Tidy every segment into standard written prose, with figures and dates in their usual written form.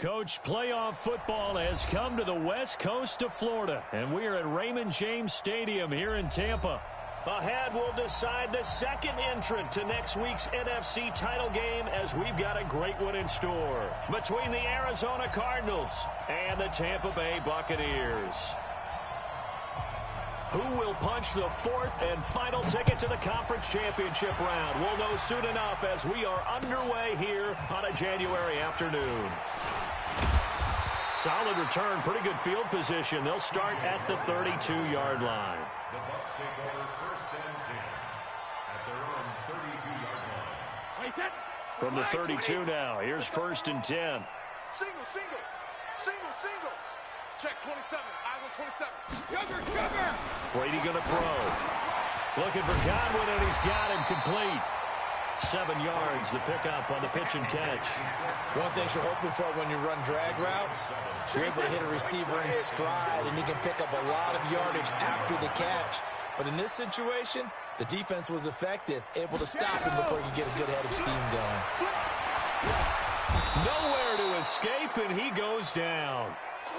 Coach, playoff football has come to the west coast of Florida, and we are at Raymond James Stadium here in Tampa. Ahead, we'll decide the second entrant to next week's NFC title game, as we've got a great one in store between the Arizona Cardinals and the Tampa Bay Buccaneers. Who will punch the fourth and final ticket to the conference championship round? We'll know soon enough as we are underway here on a January afternoon. Solid return, pretty good field position. They'll start at the 32-yard line. The Bucs take over first and 10 at their own 32-yard line. From the 32 now, here's first and 10. Single. Check 27. Eyes on 27. Cover. Brady going to throw. Looking for Godwin, and he's got him complete. 7 yards, the pickup on the pitch and catch. One thing you're hoping for when you run drag routes, you're able to hit a receiver in stride, and he can pick up a lot of yardage after the catch. But in this situation, the defense was effective, able to stop him before he could get a good head of steam going. Nowhere to escape, and he goes down.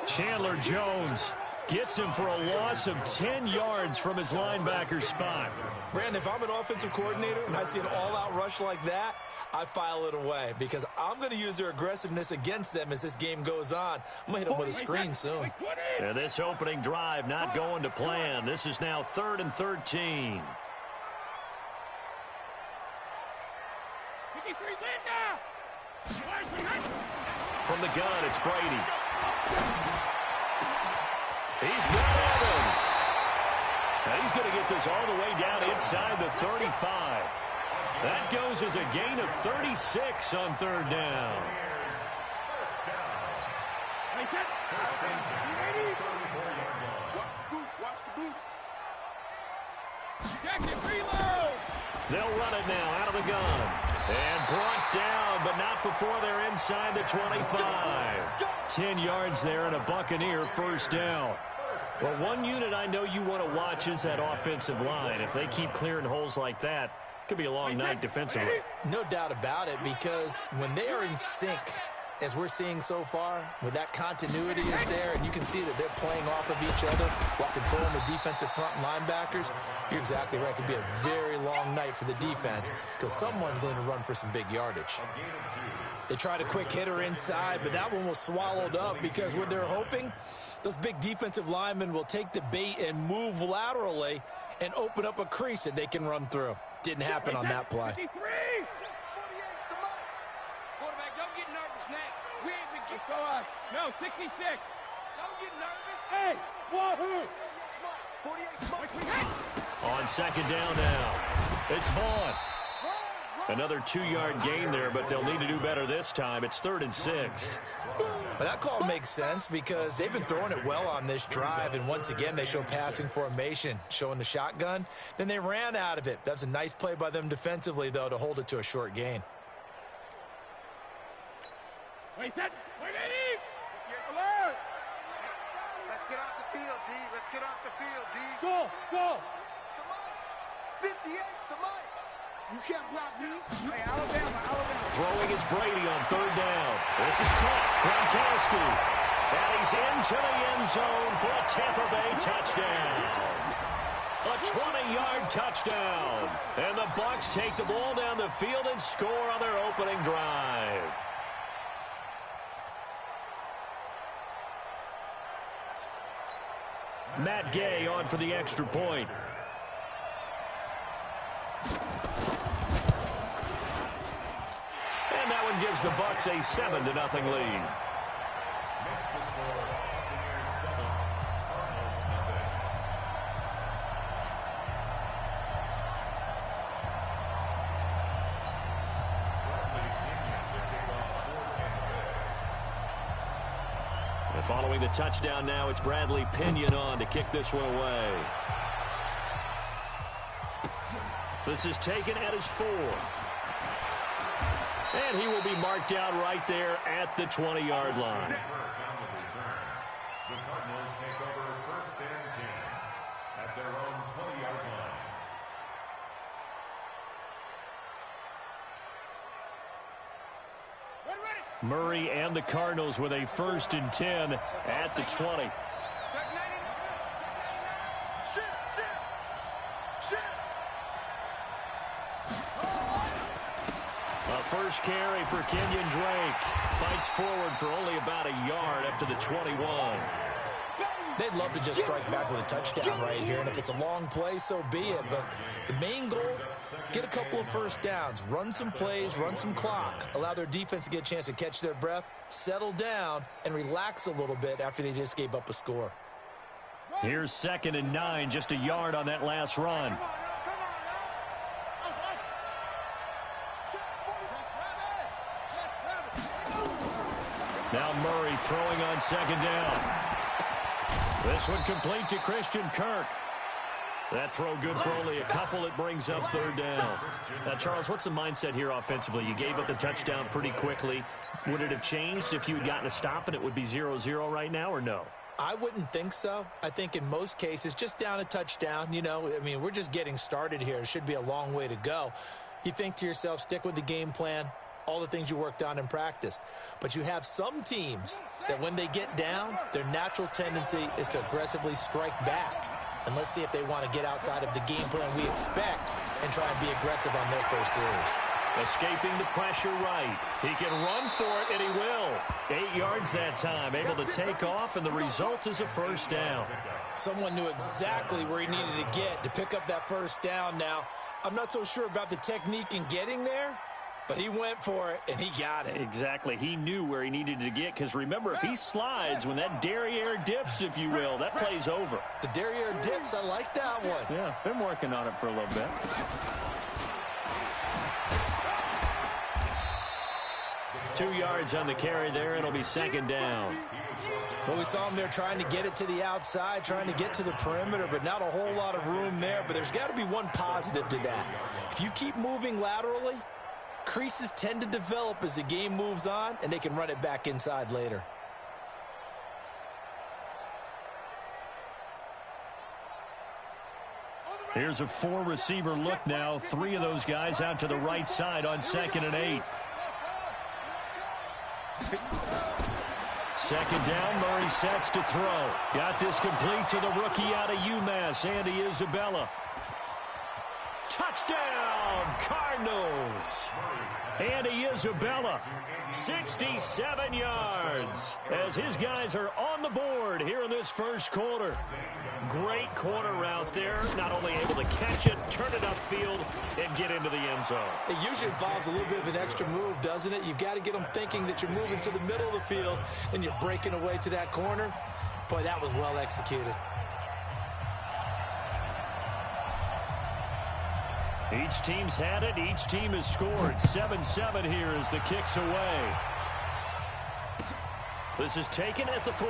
Chandler Jones gets him for a loss of 10 yards from his linebacker spot. Brandon, if I'm an offensive coordinator and I see an all-out rush like that, I file it away because I'm going to use their aggressiveness against them as this game goes on. I'm going to hit them with a screen soon. And this opening drive not going to plan. This is now 3rd and 13. From the gun, it's Brady. He's got Evans. And he's going to get this all the way down inside the 35. That goes as a gain of 36 on 3rd down. Watch the boot. They'll run it now out of the gun. And brought down, but not before they're inside the 25. 10 yards there and a Buccaneer first down. Well, one unit I know you want to watch is that offensive line. If they keep clearing holes like that, it could be a long night defensively. No doubt about it, because when they are in sync, as we're seeing so far, when that continuity is there and you can see that they're playing off of each other while controlling the defensive front linebackers, you're exactly right. It could be a very long night for the defense because someone's going to run for some big yardage. They tried a quick hitter inside, but that one was swallowed up because what they're hoping, those big defensive linemen will take the bait and move laterally and open up a crease that they can run through. Didn't happen on that play. No, 66. Don't get nervous. Hey, wahoo! 48. On second down now, it's Vaughn. Another 2-yard gain there, but they'll need to do better this time. It's 3rd and 6. But that call makes sense because they've been throwing it well on this drive, and once again they show passing formation, showing the shotgun. Then they ran out of it. That's a nice play by them defensively, though, to hold it to a short gain. Wait, Eddie! Let's get off the field, D. Let's get off the field, D. Go! 58, the mic. You can't block me. Hey, Alabama. Throwing is Brady on 3rd down. This is caught. Gronkowski. And he's into the end zone for a Tampa Bay touchdown. A 20-yard touchdown. And the Bucs take the ball down the field and score on their opening drive. Matt Gay on for the extra point. And that one gives the Bucs a 7-0 lead. Next to score, Buccaneers 7, Cardinals nothing. And following the touchdown now, it's Bradley Pinion on to kick this one away. This is taken at his 4. And he will be marked out right there at the 20-yard line. The Cardinals take over first and 10 at their own 20-yard line. Murray and the Cardinals with a 1st and 10 at the 20. A first carry for Kenyon Drake. Fights forward for only about a yard up to the 21. They'd love to just strike back with a touchdown right here, and if it's a long play, so be it. But the main goal, get a couple of first downs, run some plays, run some clock, allow their defense to get a chance to catch their breath, settle down, and relax a little bit after they just gave up a score. Here's 2nd and 9, just a yard on that last run. Now Murray throwing on 2nd down. This one complete to Christian Kirk. That throw good for only a couple. It brings up 3rd down. Now, Charles, what's the mindset here offensively? You gave up the touchdown pretty quickly. Would it have changed if you had gotten a stop and it would be 0-0 right now, or no? I wouldn't think so. I think in most cases, just down a touchdown, you know, I mean, we're just getting started here. It should be a long way to go. You think to yourself, stick with the game plan, all the things you worked on in practice. But you have some teams that when they get down, their natural tendency is to aggressively strike back. And let's see if they want to get outside of the game plan we expect and try and be aggressive on their first series. Escaping the pressure right. He can run for it, and he will. 8 yards that time, able to take off, and the result is a 1st down. Someone knew exactly where he needed to get to pick up that 1st down. Now, I'm not so sure about the technique in getting there, but he went for it, and he got it. Exactly. He knew where he needed to get, because remember, if he slides, when that derriere dips, if you will, that play's over. The derriere dips, I like that one. Yeah, been working on it for a little bit. Two yards on the carry there. It'll be 2nd down. Well, we saw him there trying to get it to the outside, trying to get to the perimeter, but not a whole lot of room there. But there's got to be one positive to that. If you keep moving laterally, creases tend to develop as the game moves on, and they can run it back inside later. Here's a 4-receiver look now. 3 of those guys out to the right side on 2nd and 8. 2nd down, Murray sets to throw. Got this complete to the rookie out of UMass, Andy Isabella. Touchdown, Cardinals. Andy Isabella, 67 yards, as his guys are on the board here in this 1st quarter. Great corner route there, not only able to catch it, turn it upfield, and get into the end zone. It usually involves a little bit of an extra move, doesn't it? You've got to get them thinking that you're moving to the middle of the field and you're breaking away to that corner. Boy, that was well executed. Each team's had it. Each team has scored. 7-7 here as the kick's away. This is taken at the 3.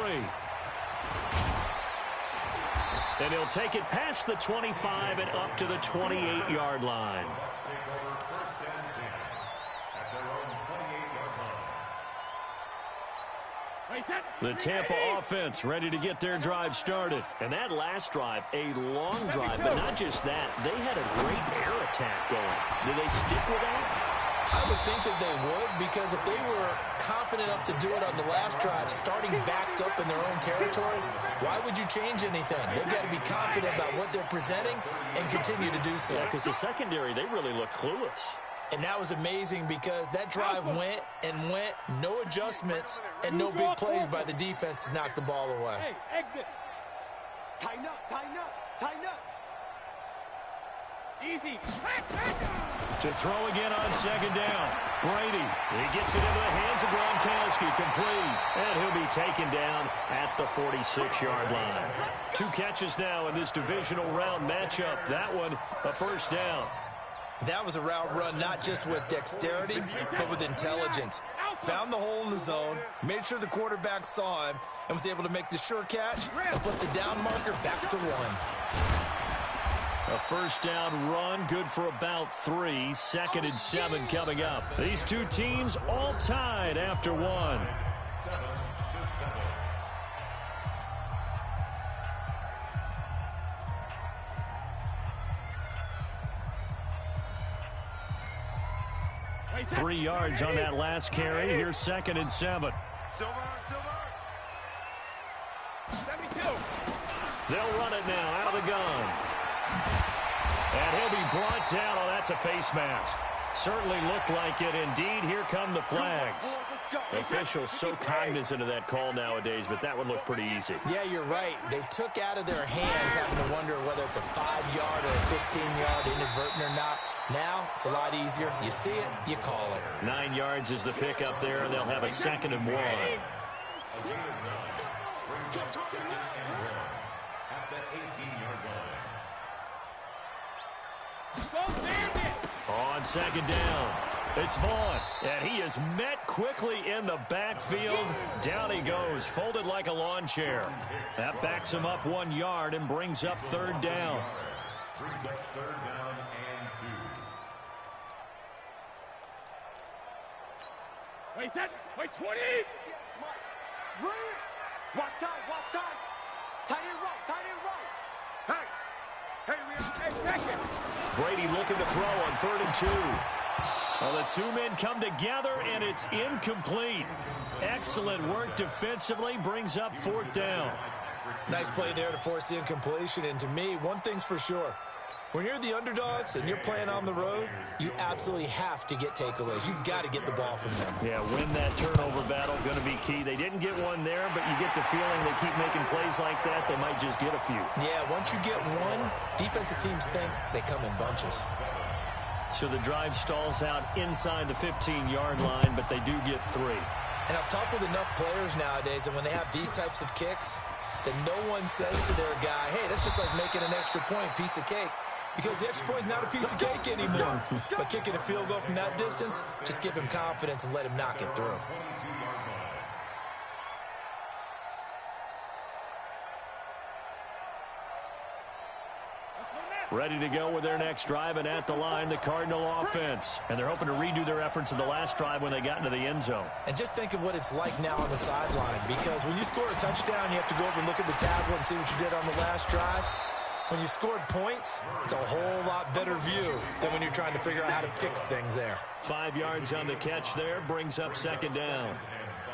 And he'll take it past the 25 and up to the 28-yard line. The Tampa offense ready to get their drive started. And that last drive, a long drive, but not just that. They had a great air attack going. Do they stick with that? I would think that they would, because if they were confident enough to do it on the last drive, starting backed up in their own territory, why would you change anything? They've got to be confident about what they're presenting and continue to do so. Yeah, because the secondary, they really look clueless. And that was amazing because that drive went and went, no adjustments, and no big plays by the defense to knock the ball away. Hey, exit. Tighten up, tighten up, tighten up. Easy. To throw again on 2nd down. Brady, he gets it into the hands of Gronkowski, complete. And he'll be taken down at the 46-yard line. 2 catches now in this divisional round matchup. That one, a 1st down. That was a route run not just with dexterity, but with intelligence. Found the hole in the zone, made sure the quarterback saw him, and was able to make the sure catch and flip the down marker back to 1. A 1st down run, good for about 3. 2nd and 7 coming up. These 2 teams all tied after 1. 3 yards on that last carry. Here's 2nd and 7. Silver. Let me go. They'll run it now out of the gun. And he'll be brought down. Oh, that's a face mask. Certainly looked like it. Indeed, here come the flags. Officials so cognizant of that call nowadays, but that would look pretty easy. Yeah, you're right. They took out of their hands having to wonder whether it's a 5-yard or a 15-yard inadvertent or not. Now, it's a lot easier. You see it, you call it. 9 yards is the pickup there, and they'll have a 2nd and 1. Brings up 2nd and 1 at the 18-yard line. On 2nd down, it's Vaughn, and he is met quickly in the backfield. Down he goes, folded like a lawn chair. That backs him up 1 yard and brings up 3rd down. Brings up 3rd down and 2. Wait, 20. Watch time. Tight end right. Hey, we are. Hey, second. Brady looking to throw on 3rd and 2. Well, the 2 men come together, and it's incomplete. Excellent work defensively, brings up 4th down. Nice play there to force the incompletion. And to me, one thing's for sure. When you're the underdogs and you're playing on the road, you absolutely have to get takeaways. You've got to get the ball from them. Yeah, win that turnover battle, going to be key. They didn't get one there, but you get the feeling they keep making plays like that, they might just get a few. Yeah, once you get one, defensive teams think they come in bunches. So the drive stalls out inside the 15-yard line, but they do get 3. And I've talked with enough players nowadays that when they have these types of kicks, that no one says to their guy, hey, that's just like making an extra point, piece of cake. Because the extra point is not a piece of cake anymore. But kicking a field goal from that distance, just give him confidence and let him knock it through. Ready to go with their next drive, and at the line, the Cardinal offense. And they're hoping to redo their efforts in the last drive when they got into the end zone. And just think of what it's like now on the sideline. Because when you score a touchdown, you have to go over and look at the tablet and see what you did on the last drive. When you scored points, it's a whole lot better view than when you're trying to figure out how to fix things there. 5 yards on the catch there, brings up 2nd down.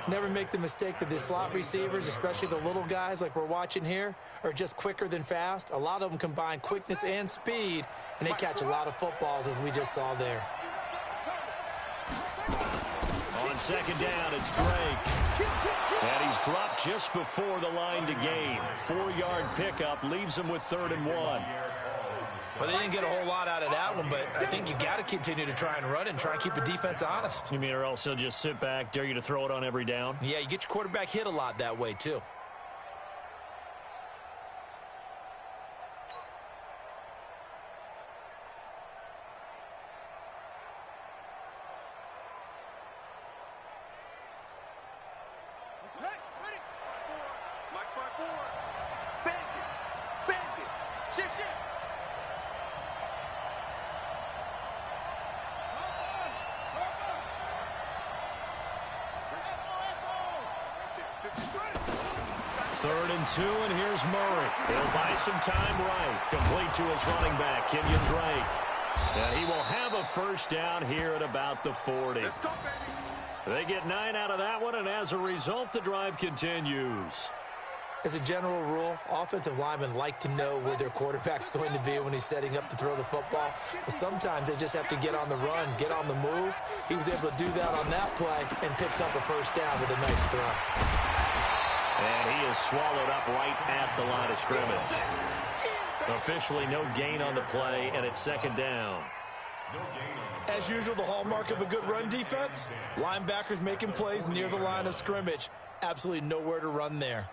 Never make the mistake that the slot receivers, especially the little guys like we're watching here, are just quicker than fast. A lot of them combine quickness and speed, and they catch a lot of footballs, as we just saw there. On 2nd down, it's Drake. And he's dropped just before the line to gain. 4-yard pickup leaves him with 3rd and 1. Well, they didn't get a whole lot out of that one, but I think you got to continue to try and run it and try and keep the defense honest. You mean, or else he'll just sit back, dare you to throw it on every down? Yeah, you get your quarterback hit a lot that way, too. Third and 2, and here's Murray. He'll buy some time right. Complete to his running back, Kenyon Drake. And he will have a 1st down here at about the 40. They get 9 out of that one, and as a result, the drive continues. As a general rule, offensive linemen like to know where their quarterback's going to be when he's setting up to throw the football. But sometimes they just have to get on the run, get on the move. He was able to do that on that play and picks up a 1st down with a nice throw. And he is swallowed up right at the line of scrimmage. Officially no gain on the play, and it's 2nd down. As usual, the hallmark of a good run defense, linebackers making plays near the line of scrimmage. Absolutely nowhere to run there.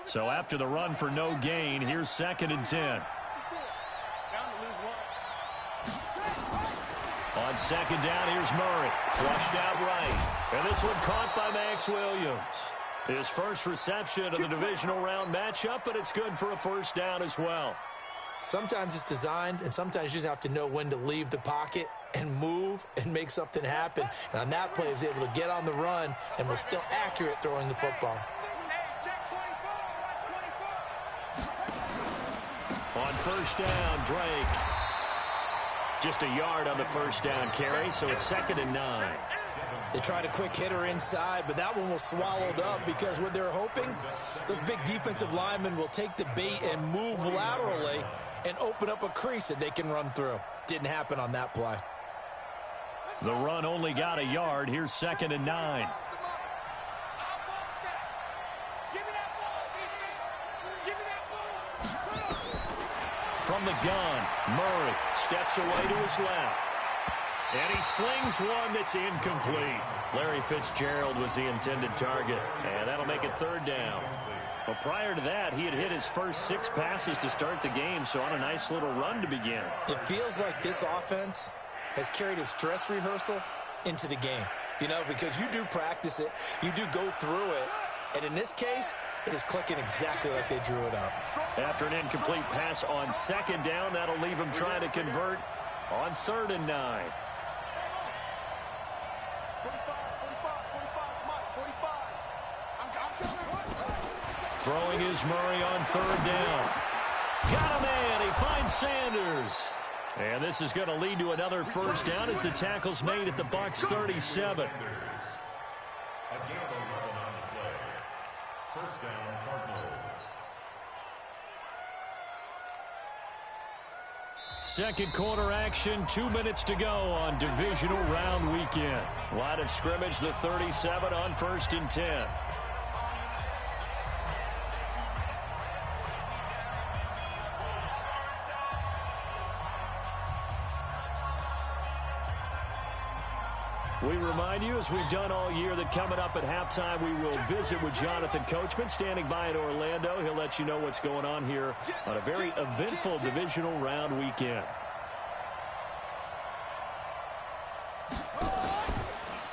So after the run for no gain, here's 2nd and 10. On 2nd down, here's Murray. Flushed out right. And this one caught by Max Williams. His first reception of the divisional round matchup, but it's good for a 1st down as well. Sometimes it's designed, and sometimes you just have to know when to leave the pocket and move and make something happen. And on that play, he was able to get on the run and was still accurate throwing the football. On 1st down, Drake. Just a yard on the first down carry, so it's 2nd and 9. They tried a quick hitter inside, but that one was swallowed up because what they're hoping, those big defensive linemen will take the bait and move laterally and open up a crease that they can run through. Didn't happen on that play. The run only got a yard. Here's 2nd and 9. From the gun, Murray steps away to his left. And he slings one that's incomplete. Larry Fitzgerald was the intended target, and that'll make it 3rd down. Well, prior to that, he had hit his first 6 passes to start the game, so on a nice little run to begin. It feels like this offense has carried its dress rehearsal into the game. You know, because you do practice it, you do go through it, and in this case, it is clicking exactly like they drew it up. After an incomplete pass on 2nd down, that'll leave him trying to convert on 3rd and 9. Throwing is Murray on 3rd down. Got a man. He finds Sanders. And this is going to lead to another first down as the tackle's made at the Bucs 37. First down, Cardinals. Second quarter action, 2 minutes to go on divisional round weekend. Line of scrimmage, the 37 on 1st and 10. We remind you, as we've done all year, that coming up at halftime, we will visit with Jonathan Coachman, standing by in Orlando. He'll let you know what's going on here on a very eventful divisional round weekend.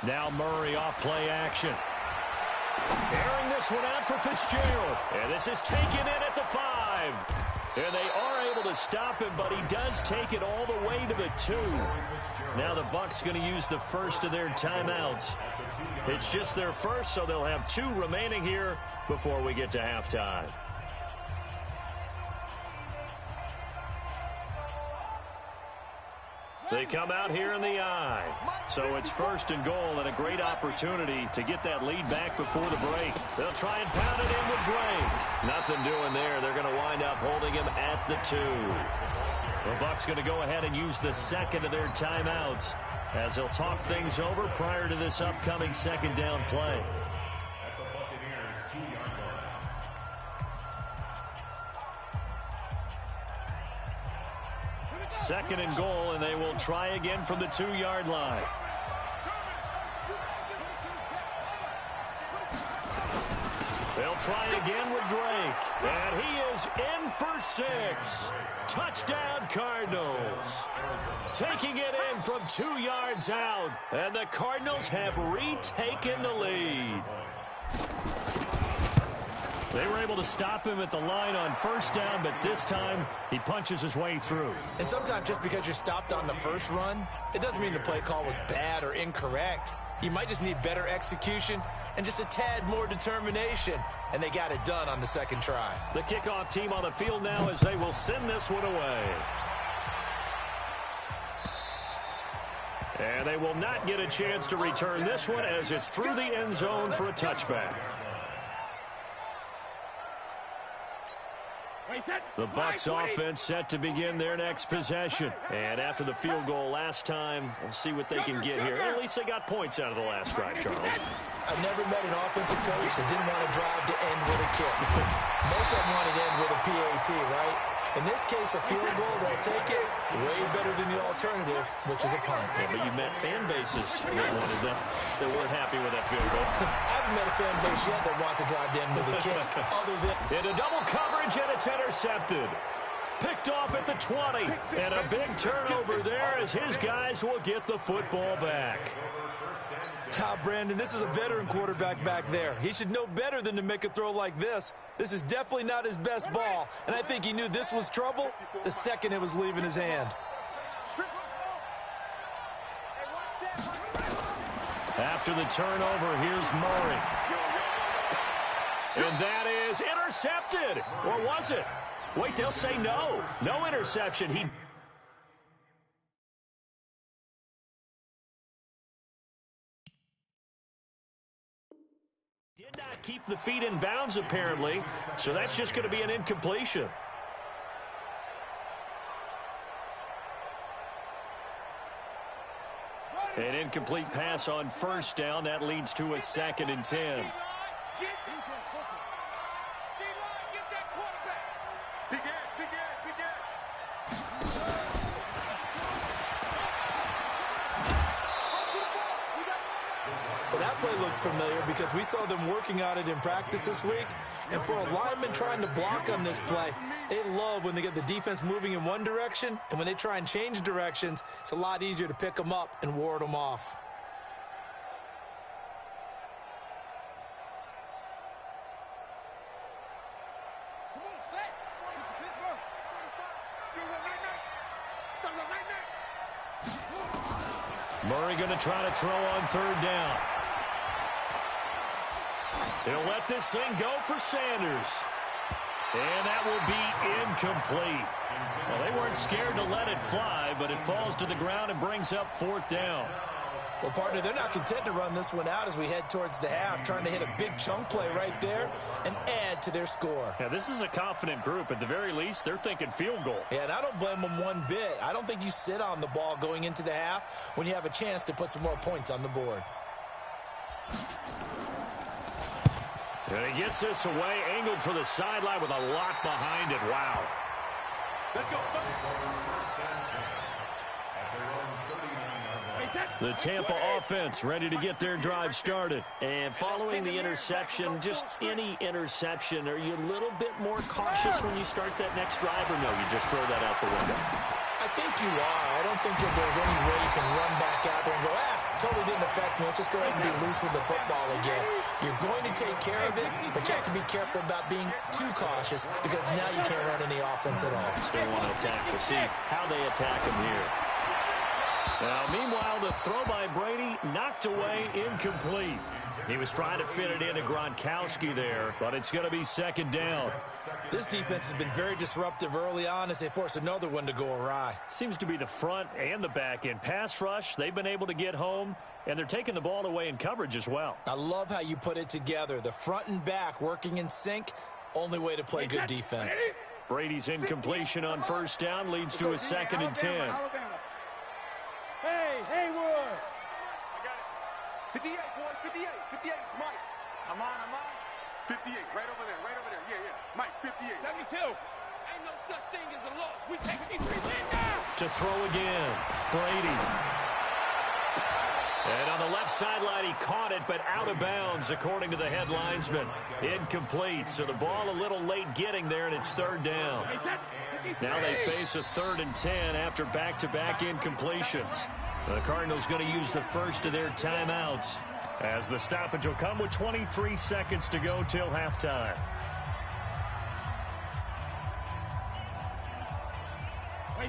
Now Murray off play action. Airing this one out for Fitzgerald. And this is taken in at the 5. And they are able to stop him, but he does take it all the way to the 2. Now the Bucs going to use the first of their timeouts. It's just their first, so they'll have 2 remaining here before we get to halftime. They come out here in the I. So it's 1st and goal and a great opportunity to get that lead back before the break. They'll try and pound it in with Drake. Nothing doing there. They're going to wind up holding him at the 2. The Bucs going to go ahead and use the second of their timeouts as they'll talk things over prior to this upcoming 2nd down play. At the Buccaneers' 2-yard line. 2nd and goal, and they will try again from the 2-yard line. They'll try again with Drake, and he is in for 6. Touchdown, Cardinals. Taking it in from 2 yards out, and the Cardinals have retaken the lead. They were able to stop him at the line on 1st down, but this time he punches his way through. And sometimes just because you're stopped on the first run, it doesn't mean the play call was bad or incorrect. You might just need better execution and just a tad more determination, and they got it done on the 2nd try. The kickoff team on the field now as they will send this one away. And they will not get a chance to return this one as it's through the end zone for a touchback. The Bucs offense set to begin their next possession. And after the field goal last time, we'll see what they can get here. At least they got points out of the last drive, Charles. I've never met an offensive coach that didn't want to drive to end with a kick. Most of them wanted to end with a PAT, right? In this case, a field goal, they'll take it way better than the alternative, which is a punt. Yeah, but you met fan bases that weren't happy with that field goal. I haven't met a fan base yet that wants to drive to end with a kick, other than... Into double coverage, and it's intercepted. Picked off at the 20, and a big turnover there as his guys will get the football back. Brandon, this is a veteran quarterback back there. He should know better than to make a throw like this. This is definitely not his best ball, and I think he knew this was trouble the second it was leaving his hand. After the turnover, here's Murray. And that is intercepted. Or was it? Wait, they'll say no. No interception. He keep the feet in bounds, apparently. So that's just going to be an incompletion. An incomplete pass on first down. That leads to a 2nd and 10. Well, that play looks familiar because we saw them working on it in practice this week. And for a lineman trying to block on this play, they love when they get the defense moving in one direction, and when they try and change directions, it's a lot easier to pick them up and ward them off. Murray going to try to throw on 3rd down. He'll let this thing go for Sanders. And that will be incomplete. Well, they weren't scared to let it fly, but it falls to the ground and brings up 4th down. Well, partner, they're not content to run this one out as we head towards the half, trying to hit a big chunk play right there and add to their score. Yeah, this is a confident group. At the very least, they're thinking field goal. Yeah, and I don't blame them one bit. I don't think you sit on the ball going into the half when you have a chance to put some more points on the board. And he gets this away, angled for the sideline with a lot behind it. Wow. Let's go. The Tampa offense ready to get their drive started. And following the interception, just any interception, are you a little bit more cautious when you start that next drive, or no, you just throw that out the window? I think you are. I don't think that there's any way you can run back out there and go, totally didn't affect me. Let's just go ahead and be loose with the football again. You're going to take care of it, but you have to be careful about being too cautious because now you can't run any offense at all. Still want to attack. We'll see how they attack him here. Now, meanwhile, the throw by Brady knocked away, incomplete. He was trying to fit it into Gronkowski there, but it's going to be 2nd down. This defense has been very disruptive early on as they force another one to go awry. Seems to be the front and the back end. Pass rush, they've been able to get home, and they're taking the ball away in coverage as well. I love how you put it together. The front and back working in sync, only way to play good defense. Brady's incompletion on 1st down leads to a 2nd and 10. Hey, Haywood! I got it. 58, boys, 58, 58, Mike. I'm on. 58, right over there, yeah. Mike, 58. 72. Ain't no such thing as a loss. We take 3 win now. To throw again, Brady. And on the left sideline, he caught it, but out of bounds, according to the head linesman. Incomplete, so the ball a little late getting there, and it's 3rd down. Now they face a 3rd and 10 after back-to-back incompletions. The Cardinals going to use the first of their timeouts, as the stoppage will come with 23 seconds to go till halftime.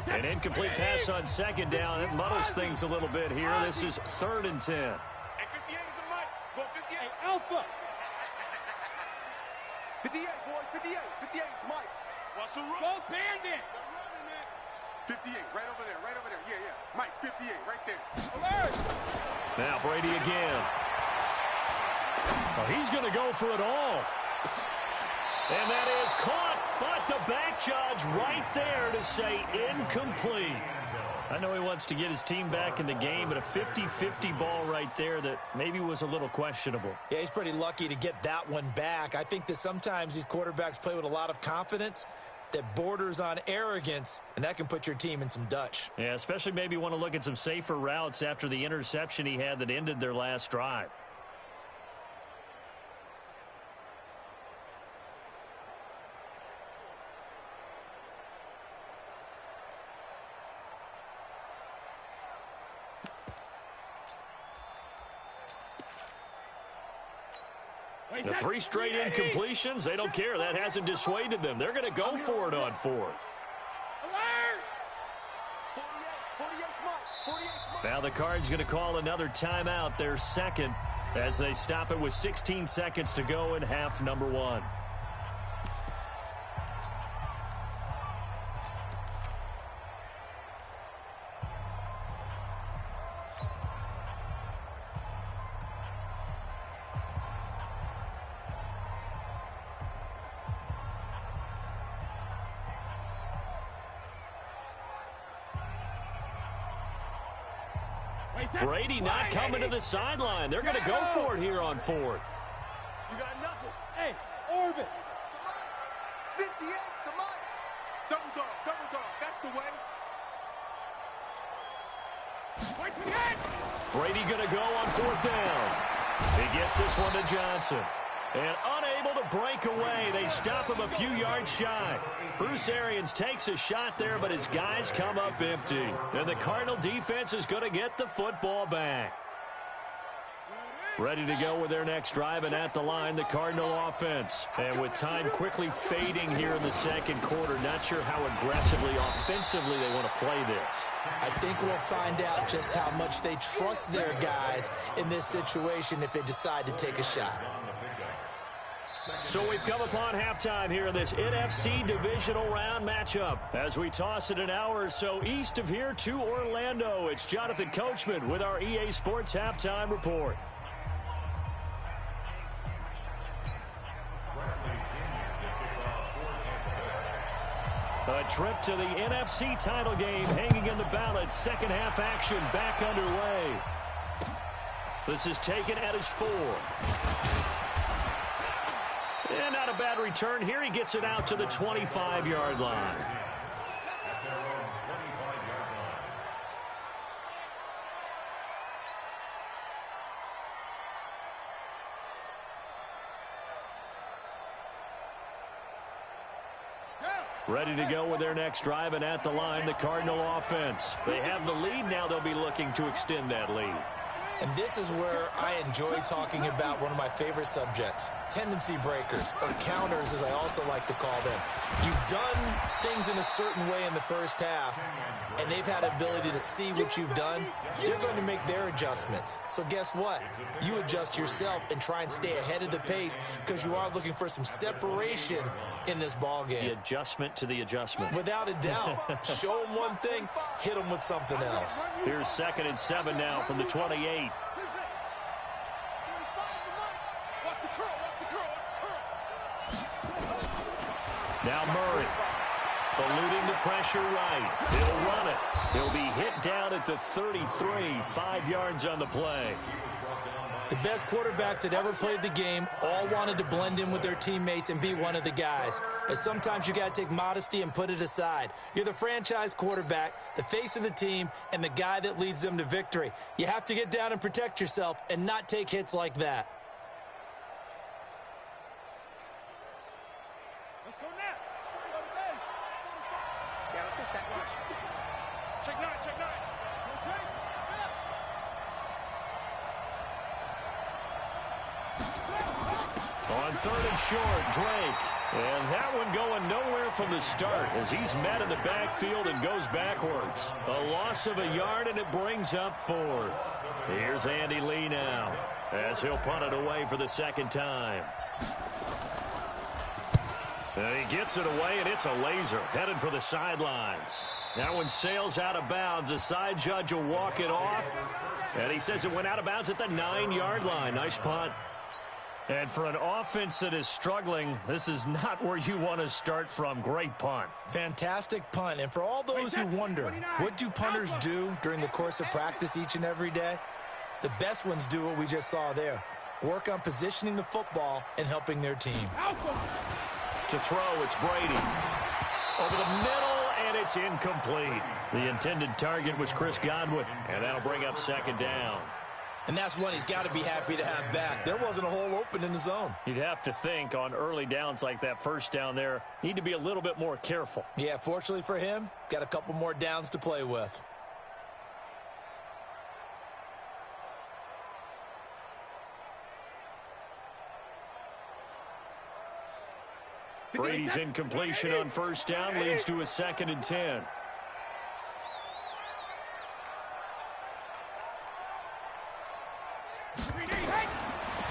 An incomplete pass on 2nd down. It muddles things a little bit here. This is 3rd and 10. Hey, 58 is a Mike. Go 58. Hey, Alpha. 58, boys, 58. 58 is Mike. What's the run? Go Bandit. 58, right over there, yeah. Mike, 58, right there. Alert! Now Brady again. Well, he's going to go for it all. And that is caught, but the back judge right there to say incomplete. I know he wants to get his team back in the game, but a 50-50 ball right there that maybe was a little questionable. Yeah, he's pretty lucky to get that one back. I think that sometimes these quarterbacks play with a lot of confidence that borders on arrogance, and that can put your team in some Dutch. Yeah, especially maybe want to look at some safer routes after the interception he had that ended their last drive. The 3 straight incompletions, they don't care. That hasn't dissuaded them. They're going to go for it on 4th. Now the Cards going to call another timeout, their 2nd, as they stop it with 16 seconds to go in half number 1. Brady not coming to the sideline. They're going to go for it here on 4th. You got nothing. Hey, orbit. 58, come on. Double dog. That's the way. Brady going to go on 4th down. He gets this one to Johnson. And unable to break away, they stop him a few yards shy. Bruce Arians takes a shot there, but his guys come up empty. And the Cardinal defense is going to get the football back. Ready to go with their next drive, and at the line, the Cardinal offense. And with time quickly fading here in the second quarter, not sure how aggressively, offensively they want to play this. I think we'll find out just how much they trust their guys in this situation if they decide to take a shot. So we've come upon halftime here in this NFC divisional round matchup. As we toss it an hour or so east of here to Orlando, it's Jonathan Coachman with our EA Sports Halftime Report. A trip to the NFC title game hanging in the balance. Second half action back underway. This is taken at his 4. And not a bad return here. He gets it out to the 25-yard line. Ready to go with their next drive, and at the line, the Cardinal offense. They have the lead. Now they'll be looking to extend that lead. And this is where I enjoy talking about one of my favorite subjects, tendency breakers, or counters as I also like to call them. You've done things in a certain way in the first half, and they've had the ability to see what you've done. They're going to make their adjustments. So guess what? You adjust yourself and try and stay ahead of the pace because you are looking for some separation in this ball game. The adjustment to the adjustment. Without a doubt. Show them one thing, hit them with something else. Here's 2nd and 7 now from the 28. Now Murray, eluding the pressure right. He'll run it. He'll be hit down at the 33, 5 yards on the play. The best quarterbacks that ever played the game all wanted to blend in with their teammates and be one of the guys. But sometimes you got to take modesty and put it aside. You're the franchise quarterback, the face of the team, and the guy that leads them to victory. You have to get down and protect yourself and not take hits like that. Let's go now. Yeah, let's go set lunch. Check 9, check 9. On 3rd and short, Drake. And that one going nowhere from the start as he's met in the backfield and goes backwards. A loss of a yard, and it brings up 4th. Here's Andy Lee now as he'll punt it away for the second time. And he gets it away, and it's a laser headed for the sidelines. That one sails out of bounds. The side judge will walk it off. And he says it went out of bounds at the 9-yard line. Nice punt. And for an offense that is struggling, this is not where you want to start from. Great punt. Fantastic punt. And for all those who wonder, what do punters do during the course of practice each and every day? The best ones do what we just saw there. Work on positioning the football and helping their team. To throw, it's Brady. Over the middle, and it's incomplete. The intended target was Chris Godwin, and that'll bring up 2nd down. And that's one he's got to be happy to have back. There wasn't a hole open in the zone. You'd have to think on early downs like that first down there, need to be a little bit more careful. Yeah, fortunately for him, got a couple more downs to play with. Brady's incompletion on 1st down leads to a 2nd and 10.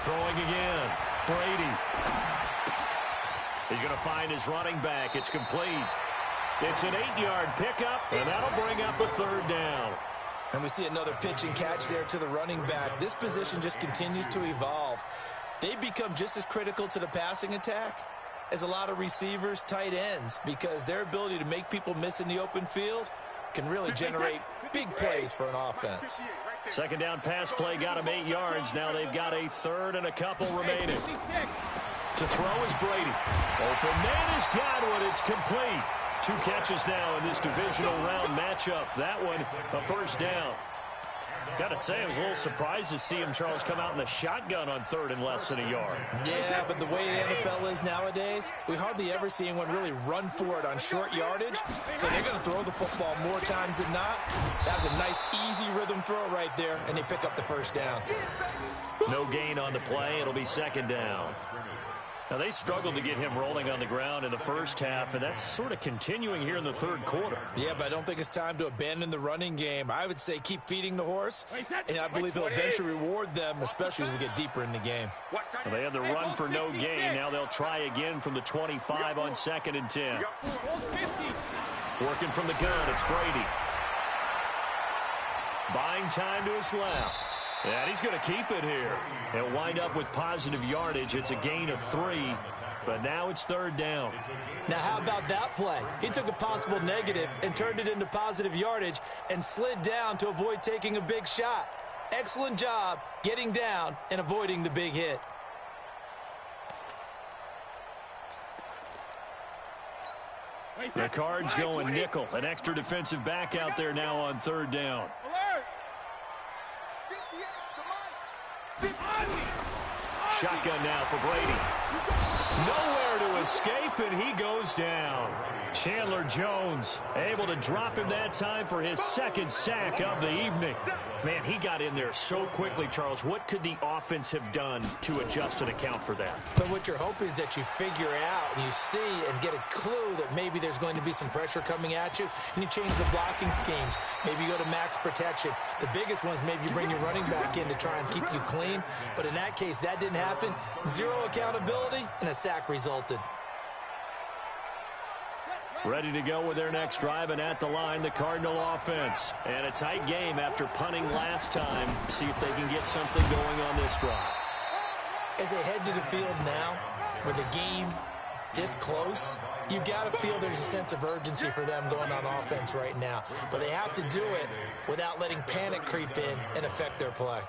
Throwing again. Brady. He's going to find his running back. It's complete. It's an 8-yard pickup, and that'll bring up a 3rd down. And we see another pitch and catch there to the running back. This position just continues to evolve. They become just as critical to the passing attack as a lot of receivers, tight ends, because their ability to make people miss in the open field can really generate big plays for an offense. Second down pass play got him 8 yards. Now they've got a third and a couple remaining. To throw is Brady. Open man has got one. It's complete. 2 catches now in this divisional round matchup. That one, a first down. Got to say, I was a little surprised to see him, Charles, come out in a shotgun on third and less than a yard. Yeah, but the way the NFL is nowadays, we hardly ever see anyone really run for it on short yardage. So they're going to throw the football more times than not. That was a nice, easy rhythm throw right there, and they pick up the first down. No gain on the play. It'll be second down. Now, they struggled to get him rolling on the ground in the first half, and that's sort of continuing here in the third quarter. Yeah, but I don't think it's time to abandon the running game. I would say keep feeding the horse, and I believe he'll eventually reward them, especially as we get deeper in the game. Well, they had the run for no gain. Now they'll try again from the 25 on 2nd and 10. Working from the gun, it's Brady. Buying time to his left. And he's going to keep it here. He'll wind up with positive yardage. It's a gain of 3, but now it's third down. Now, how about that play? He took a possible negative and turned it into positive yardage and slid down to avoid taking a big shot. Excellent job getting down and avoiding the big hit. The Cards going nickel. An extra defensive back out there now on third down. Shotgun now for Brady. Nowhere to escape, and he goes down. Chandler Jones able to drop him that time for his second sack of the evening. Man, he got in there so quickly, Charles. What could the offense have done to adjust and account for that? But what you're hoping is that you figure out and you see and get a clue that maybe there's going to be some pressure coming at you, and you change the blocking schemes. Maybe you go to max protection. The biggest one is maybe you bring your running back in to try and keep you clean. But in that case, that didn't happen. Zero accountability, and a sack resulted. Ready to go with their next drive, and at the line, the Cardinal offense. And a tight game after punting last time. See if they can get something going on this drive. As they head to the field now, with the game this close, you've got to feel there's a sense of urgency for them going on offense right now. But they have to do it without letting panic creep in and affect their play.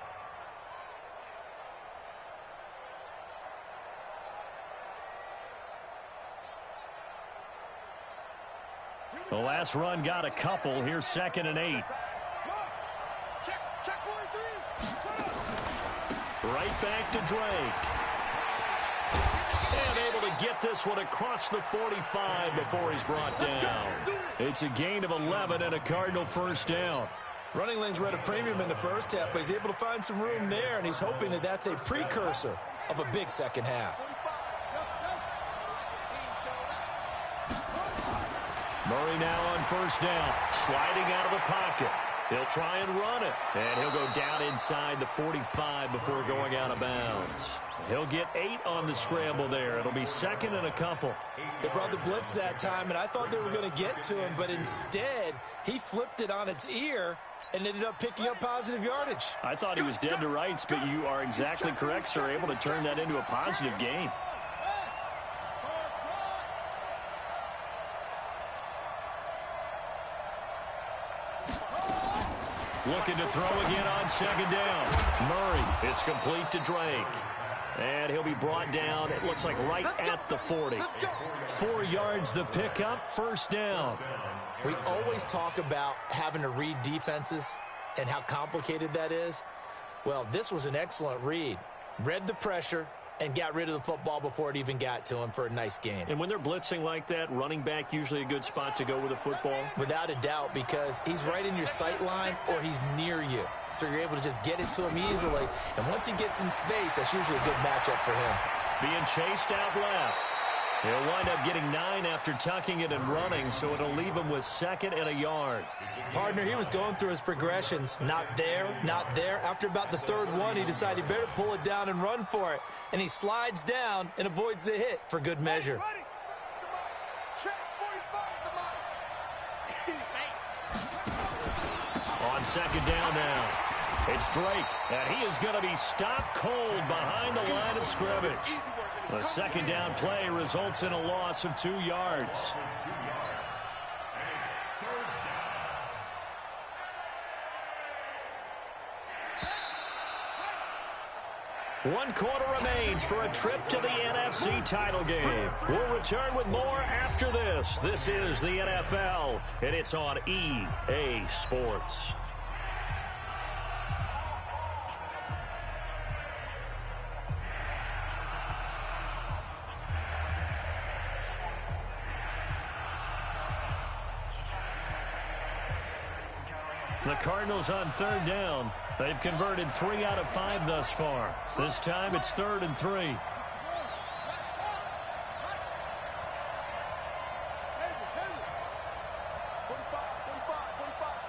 The last run got a couple. Here's 2nd and 8. Right back to Drake. And able to get this one across the 45 before he's brought down. It's a gain of 11 and a Cardinal first down. Running lanes were at a premium in the first half, but he's able to find some room there, and he's hoping that that's a precursor of a big second half. Murray now on first down, sliding out of the pocket. He'll try and run it, and he'll go down inside the 45 before going out of bounds. He'll get 8 on the scramble there. It'll be 2nd and a couple. They brought the blitz that time, and I thought they were going to get to him, but instead, he flipped it on its ear and ended up picking up positive yardage. I thought he was dead to rights, but you are exactly correct, sir. Able to turn that into a positive gain. Looking to throw again on 2nd down. Murray, it's complete to Drake. And he'll be brought down, it looks like right at the 40. 4 yards the pickup, first down. We always talk about having to read defenses and how complicated that is. Well, this was an excellent read. Read the pressure and got rid of the football before it even got to him for a nice gain. And when they're blitzing like that, running back usually a good spot to go with a football? Without a doubt, because he's right in your sight line or he's near you. So you're able to just get it to him easily. And once he gets in space, that's usually a good matchup for him. Being chased out left. He'll wind up getting 9 after tucking it and running, so it'll leave him with 2nd and a yard. Partner, he was going through his progressions. Not there, not there. After about the 3rd one, he decided he better pull it down and run for it. And he slides down and avoids the hit for good measure. On 2nd down now, it's Drake, and he is going to be stopped cold behind the line of scrimmage. The 2nd down play results in a loss of 2 yards. 1 quarter remains for a trip to the NFC title game. We'll return with more after this. This is the NFL, and it's on EA Sports. The Cardinals on 3rd down. They've converted 3 out of 5 thus far. This time it's 3rd and 3. 45,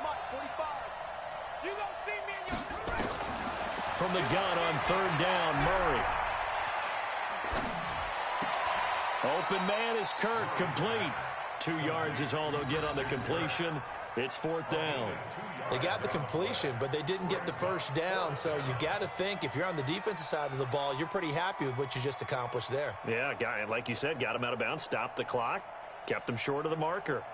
Mike, 45. You don't see me in your... From the gun on 3rd down, Murray. Open man is Kirk, complete. 2 yards is all they'll get on the completion. It's 4th down. They got the completion, but they didn't get the first down. So you got to think if you're on the defensive side of the ball, you're pretty happy with what you just accomplished there. Yeah, like you said, got him out of bounds, stopped the clock, kept him short of the marker.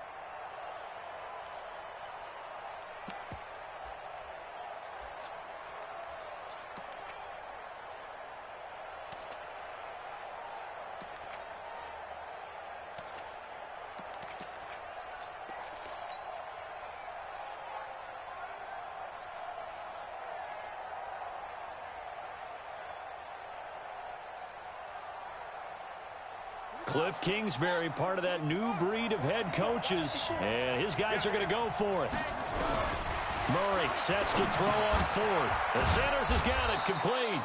Cliff Kingsbury, part of that new breed of head coaches, and his guys are going to go for it. Murray sets to throw on 4th. The Sanders has got it, complete.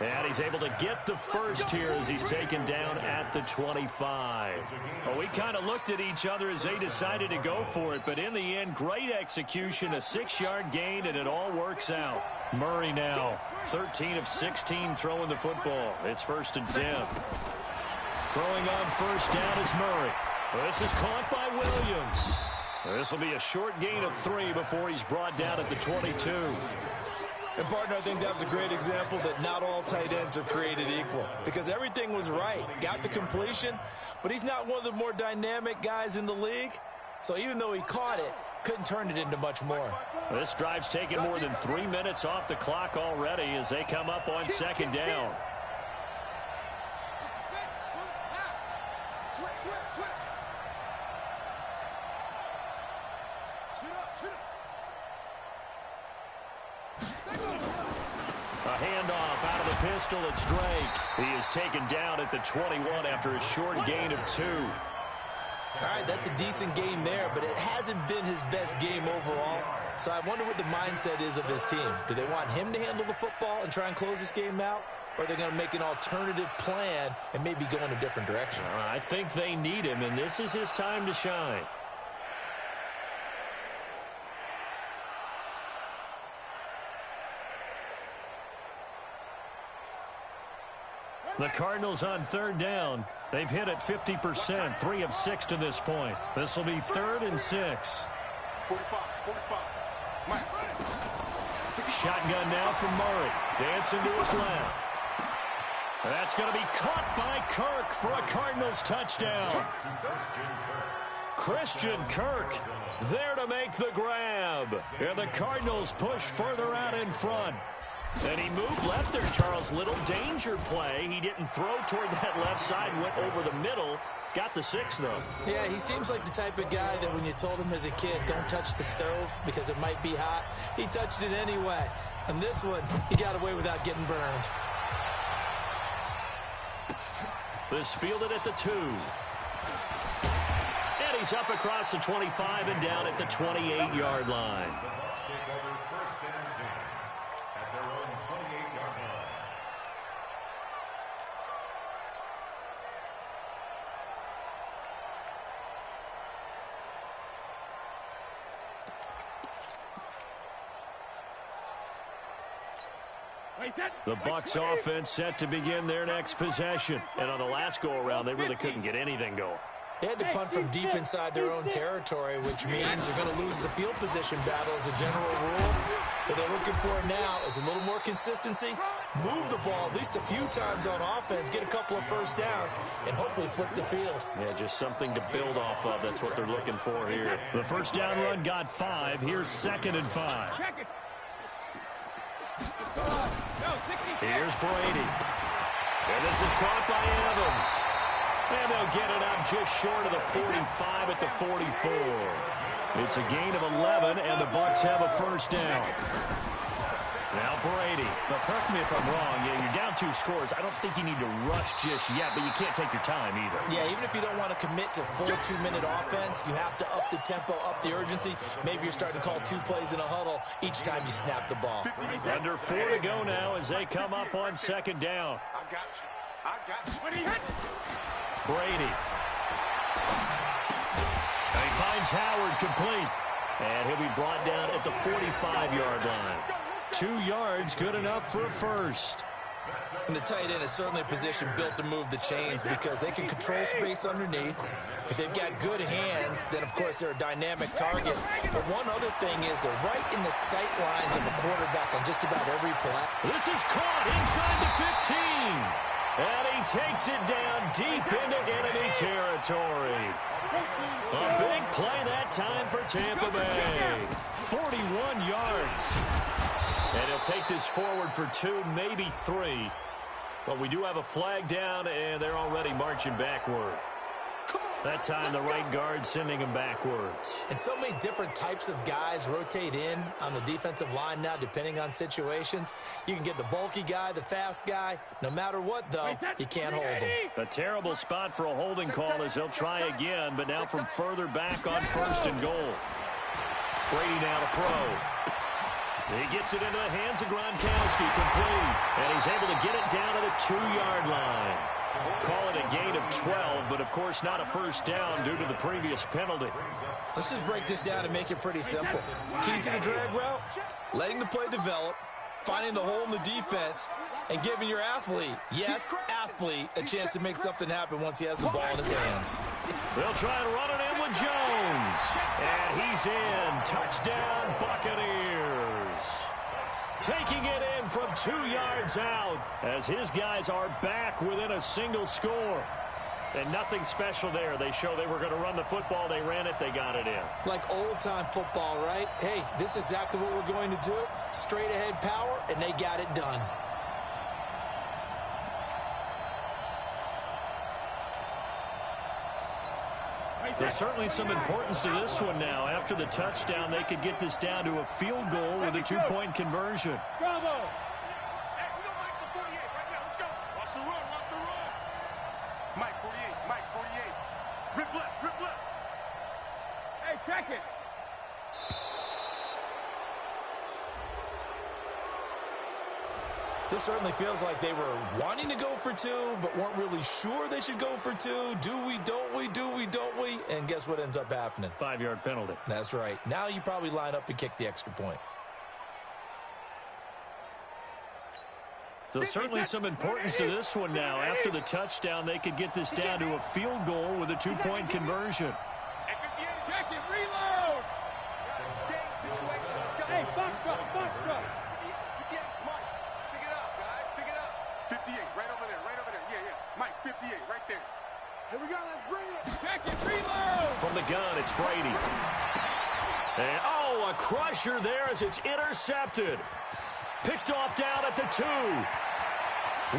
And he's able to get the first here as he's taken down at the 25. Well, we kind of looked at each other as they decided to go for it, but in the end, great execution, a 6-yard gain, and it all works out. Murray now, 13 of 16 throwing the football. It's 1st and 10. Throwing on 1st down is Murray. This is caught by Williams. This will be a short gain of 3 before he's brought down at the 22. And, partner, I think that was a great example that not all tight ends are created equal because everything was right. Got the completion, but he's not one of the more dynamic guys in the league. So even though he caught it, couldn't turn it into much more. This drive's taken more than 3 minutes off the clock already as they come up on 2nd down. A handoff out of the pistol. It's Drake. He is taken down at the 21 after a short gain of 2. All right, that's a decent game there, but it hasn't been his best game overall. So I wonder what the mindset is of his team. Do they want him to handle the football and try and close this game out? Or are they going to make an alternative plan and maybe go in a different direction? I think they need him, and this is his time to shine. The Cardinals on 3rd down. They've hit it 50%, 3 of 6 to this point. This will be 3rd and 6. 45. Mike. Shotgun now from Murray. Dancing to his left. That's going to be caught by Kirk for a Cardinals touchdown. Christian Kirk there to make the grab. And the Cardinals push further out in front. And he moved left there, Charles. Little danger play. He didn't throw toward that left side, went over the middle. Got the 6, though. Yeah, he seems like the type of guy that when you told him as a kid, don't touch the stove because it might be hot, he touched it anyway. And this one, he got away without getting burned. This fielded at the 2. And he's up across the 25 and down at the 28-yard line. The Bucs offense set to begin their next possession. And on the last go-around, they really couldn't get anything going. They had to punt from deep inside their own territory, which means they're going to lose the field position battle as a general rule. What they're looking for now is a little more consistency, move the ball at least a few times on offense, get a couple of first downs, and hopefully flip the field. Yeah, just something to build off of. That's what they're looking for here. The first down run got 5. Here's 2nd and 5. Here's Brady. And this is caught by Evans. And they'll get it up just short of the 45 at the 44. It's a gain of 11, and the Bucs have a first down. Now Brady. But correct me if I'm wrong. Yeah, you're down 2 scores. I don't think you need to rush just yet, but you can't take your time either. Yeah, even if you don't want to commit to full 2-minute offense, you have to up the tempo, up the urgency. Maybe you're starting to call 2 plays in a huddle each time you snap the ball. Under 4 to go now as they come up on second down. I got you. I got you. When he hit. Brady. And he finds Howard complete. And he'll be brought down at the 45-yard line. 2 yards, good enough for a first. And the tight end is certainly a position built to move the chains because they can control space underneath. If they've got good hands, then, of course, they're a dynamic target. But one other thing is they're right in the sight lines of a quarterback on just about every play. This is caught inside the 15. And he takes it down deep into enemy territory. A big play that time for Tampa Bay. 41 yards. And he'll take this forward for 2, maybe 3. But we do have a flag down, and they're already marching backward. That time, the right guard sending him backwards. And so many different types of guys rotate in on the defensive line now, depending on situations. You can get the bulky guy, the fast guy. No matter what, though, you can't hold him. A terrible spot for a holding call as he'll try again, but now from further back on 1st and goal. Brady now to throw. He gets it into the hands of Gronkowski, complete. And he's able to get it down to the 2-yard line. Call it a gain of 12, but of course not a first down due to the previous penalty. Let's just break this down and make it pretty simple. Key to the drag route, letting the play develop, finding the hole in the defense, and giving your athlete, yes, athlete, a chance to make something happen once he has the ball in his hands. They'll try and run it in with Jones. And he's in. Touchdown, Buccaneers. Taking it in from 2 yards out as his guys are back within a single score. And nothing special there. They show they were going to run the football. They ran it. They got it in. Like old-time football, right? Hey, this is exactly what we're going to do. Straight-ahead power, and they got it done. There's certainly some importance to this one now. After the touchdown, they could get this down to a field goal with a 2-point conversion. Bravo! Hey, we got Mike for 48 right now. Let's go. Watch the run. Watch the run. Mike 48. Mike 48. Rip left. Rip left. Hey, check it. This certainly feels like they were wanting to go for 2, but weren't really sure they should go for 2. Do we, don't we, do we, don't we? And guess what ends up happening? 5-yard penalty. That's right. Now you probably line up and kick the extra point. So certainly some importance to this one now. After the touchdown, they could get this down to a field goal with a 2-point conversion. Check it. Reload. Hey, box truck. Box truck. 58, right over there, yeah. Mike, 58, right there. Here we go, let's bring it. Check it, reload. From the gun, it's Brady. And, a crusher there as it's intercepted. Picked off down at the 2.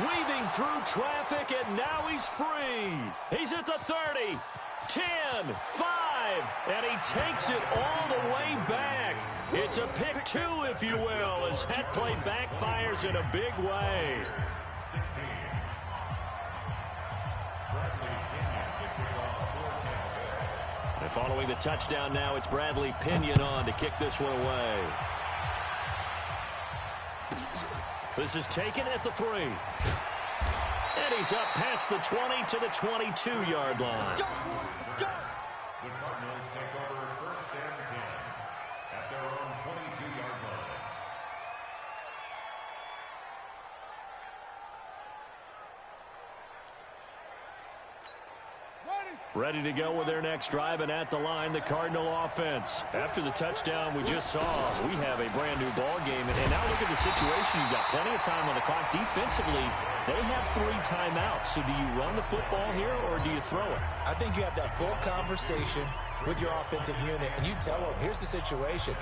Weaving through traffic, and now he's free. He's at the 30, 10, 5, and he takes it all the way back. It's a pick 2, if you will, as that play backfires in a big way. 16. And following the touchdown now, it's Bradley Pinion on to kick this one away. This is taken at the 3. And he's up past the 20 to the 22-yard line. The Cardinals take over 1st and 10 at their own 22-yard line. Ready to go with their next drive, and at the line, the Cardinal offense. After the touchdown we just saw, we have a brand-new ball game. And now look at the situation. You've got plenty of time on the clock. Defensively, they have 3 timeouts. So do you run the football here, or do you throw it? I think you have that full conversation with your offensive unit, and you tell them, here's the situation.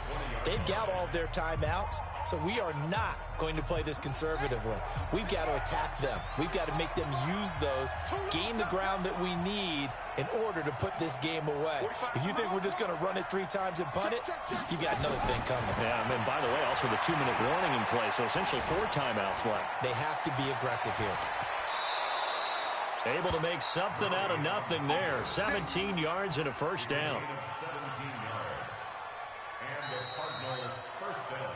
They've got all of their timeouts. So we are not going to play this conservatively. We've got to attack them. We've got to make them use those, gain the ground that we need in order to put this game away. If you think we're just going to run it 3 times and punt it, you got another thing coming. Yeah, and by the way, also the 2-minute warning in play, so essentially 4 timeouts left. They have to be aggressive here. Able to make something out of nothing there. 17 yards and a first down. 17 yards. And the Cardinal first down.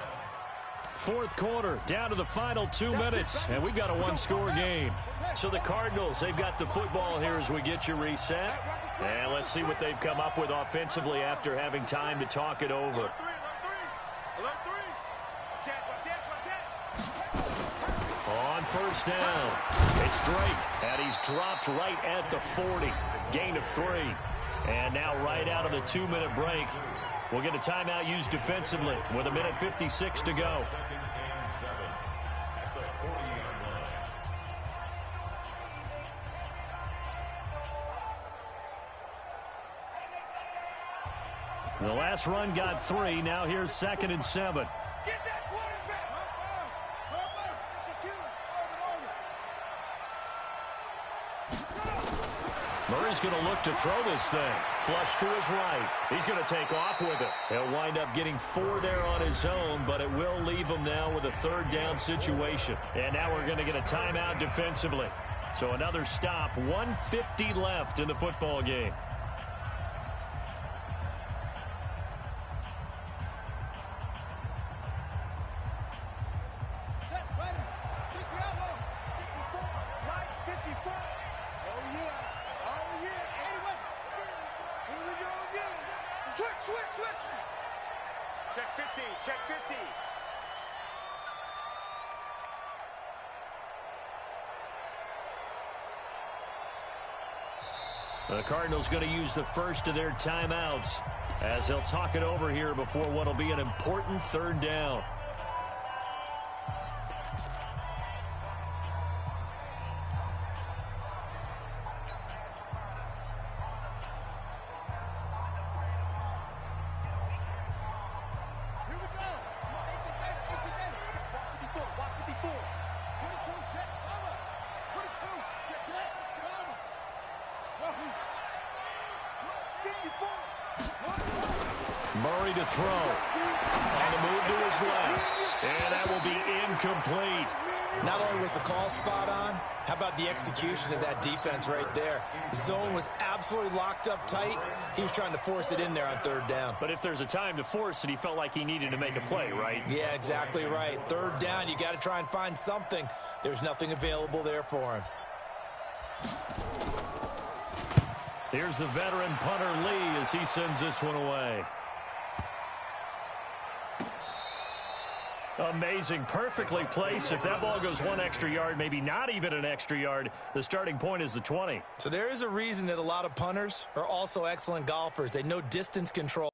Fourth quarter, down to the final 2 minutes, and we've got a 1-score game. So the Cardinals, they've got the football here as we get you reset. And let's see what they've come up with offensively after having time to talk it over. On first down, it's Drake, and he's dropped right at the 40. Gain of 3. And now right out of the 2-minute break, we'll get a timeout used defensively with 1:56 to go. The last run got 3. Now here's 2nd and 7. Murray's going to look to throw this thing. Flush to his right. He's going to take off with it. He'll wind up getting 4 there on his own, but it will leave him now with a 3rd down situation. And now we're going to get a timeout defensively. So another stop. 1:50 left in the football game. Check 15, check 15. The Cardinals going to use the first of their timeouts as they'll talk it over here before what will be an important 3rd down. Murray to throw. On the move to his left. And that will be incomplete. Not only was the call spot on, how about the execution of that defense right there? The zone was absolutely locked up tight. He was trying to force it in there on 3rd down. But if there's a time to force it, he felt like he needed to make a play, right? Yeah, exactly right. 3rd down, you got to try and find something. There's nothing available there for him. Here's the veteran punter Lee as he sends this one away. Amazing, perfectly placed. If that ball goes 1 extra yard, maybe not even an extra yard, the starting point is the 20. So there is a reason that a lot of punters are also excellent golfers. They know distance control.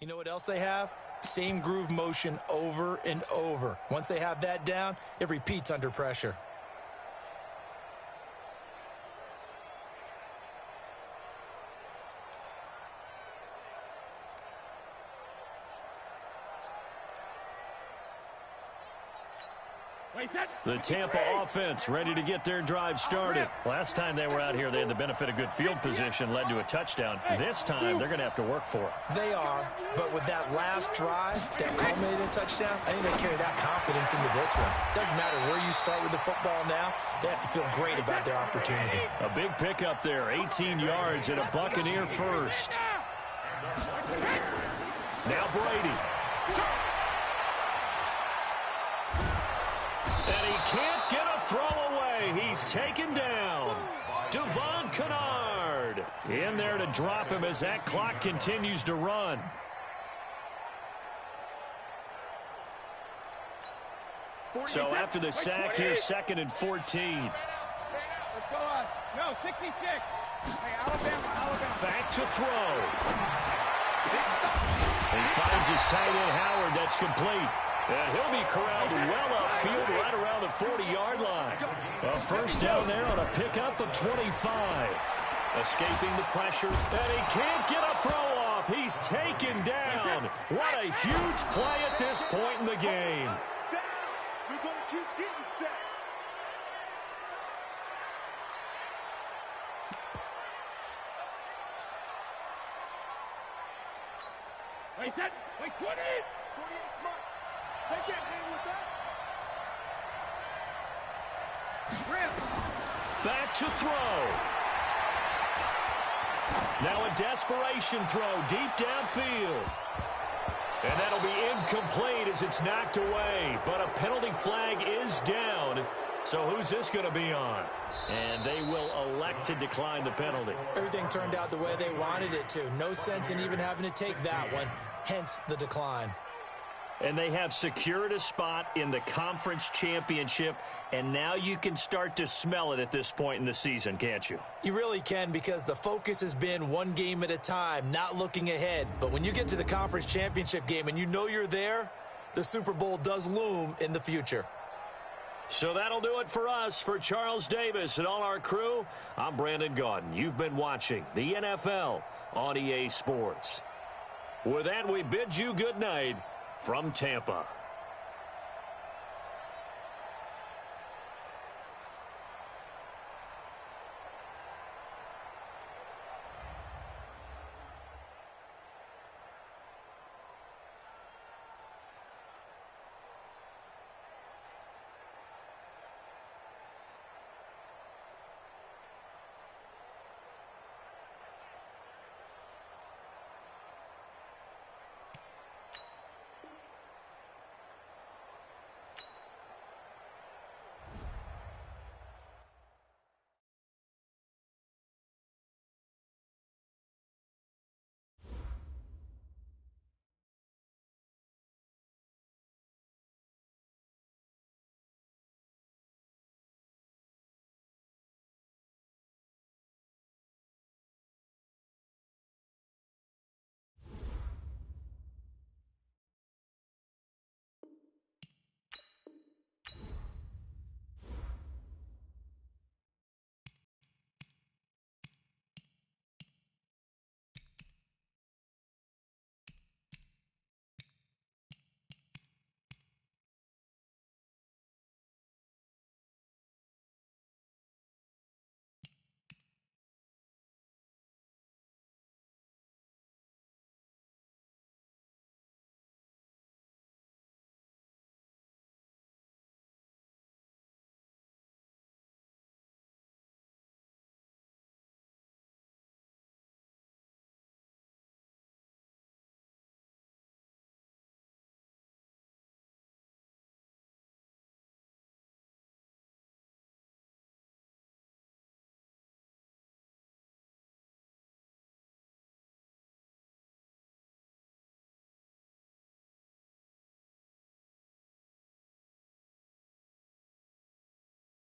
You know what else they have? Same groove motion over and over. Once they have that down, it repeats under pressure. The Tampa offense ready to get their drive started. Last time they were out here, they had the benefit of good field position, led to a touchdown. This time, they're going to have to work for it. They are, but with that last drive that culminated in a touchdown, I think they carry that confidence into this one. Doesn't matter where you start with the football now, they have to feel great about their opportunity. A big pickup there, 18 yards and a Buccaneer first. Now Brady. And he can't get a throw away. He's taken down. Devon Kennard in there to drop him as that clock continues to run. So after the sack, here's 2nd and 14. No, 66. Hey, Alabama. Back to throw. He finds his tight end, Howard. That's complete. And he'll be corralled well upfield right around the 40-yard line. A first down there on a pickup of 25. Escaping the pressure, and he can't get a throw off. He's taken down. What a huge play at this point in the game. We're going to keep getting sacks. Wait, 20. 48 Mike. They can't hang with us. Rip. Back to throw. Now a desperation throw deep downfield. And that'll be incomplete as it's knocked away. But a penalty flag is down. So who's this going to be on? And they will elect to decline the penalty. Everything turned out the way they wanted it to. No sense in even having to take that one. Hence the decline. And they have secured a spot in the conference championship, and now you can start to smell it at this point in the season, can't you? You really can, because the focus has been one game at a time, not looking ahead. But when you get to the conference championship game and you know you're there, the Super Bowl does loom in the future. So that'll do it for us. For Charles Davis and all our crew, I'm Brandon Gaudin. You've been watching the NFL on EA Sports. With that, we bid you good night from Tampa.